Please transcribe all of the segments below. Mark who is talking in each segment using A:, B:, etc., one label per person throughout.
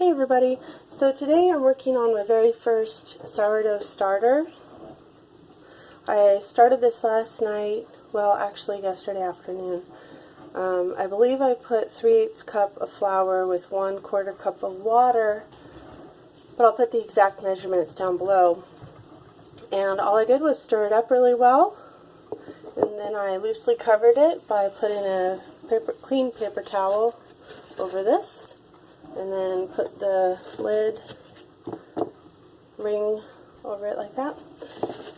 A: Hey everybody, so today I'm working on my very first sourdough starter. I started this last night, well actually yesterday afternoon. I believe I put 3/8 cup of flour with 1/4 cup of water, but I'll put the exact measurements down below. And all I did was stir it up really well, and then I loosely covered it by putting a clean paper towel over this. And then put the lid ring over it like that.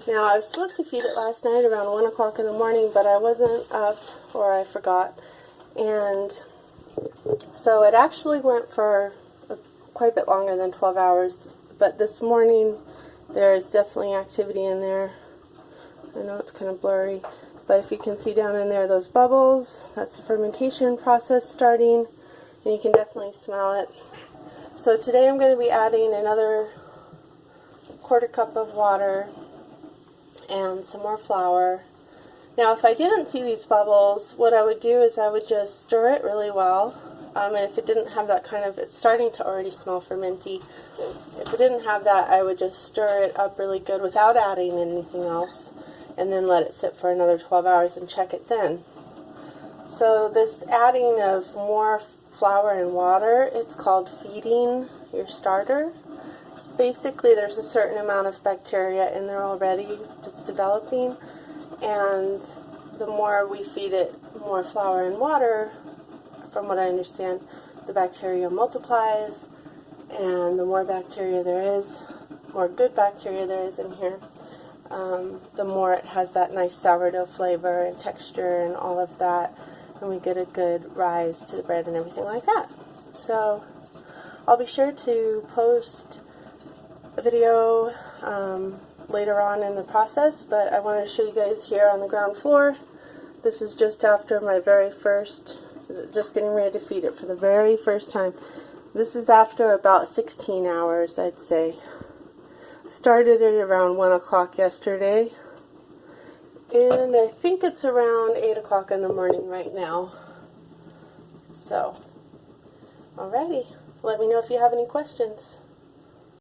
A: Now I was supposed to feed it last night around 1 o'clock in the morning, but I wasn't up or I forgot. And so it actually went for quite a bit longer than 12 hours. But this morning there is definitely activity in there. I know it's kind of blurry, but if you can see down in there those bubbles, that's the fermentation process starting. And you can definitely smell it. So today I'm going to be adding another 1/4 cup of water and some more flour. Now if I didn't see these bubbles, what I would do is I would just stir it really well. And if it didn't have that kind of, it's starting to already smell fermenty. If it didn't have that, I would just stir it up really good without adding anything else. And then let it sit for another 12 hours and check it then. So this adding of more flour and water, it's called feeding your starter. It's basically, there's a certain amount of bacteria in there already that's developing, and the more we feed it more flour and water, from what I understand, the bacteria multiplies, and the more bacteria there is, more good bacteria there is in here, the more it has that nice sourdough flavor and texture and all of that. And we get a good rise to the bread and everything like that. So I'll be sure to post a video later on in the process, but I wanted to show you guys here on the ground floor. This is just after my very first, just getting ready to feed it for the very first time. This is after about 16 hours, I'd say. I started it around 1 o'clock yesterday. And I think it's around 8 o'clock in the morning right now. So, alrighty. Let me know if you have any questions.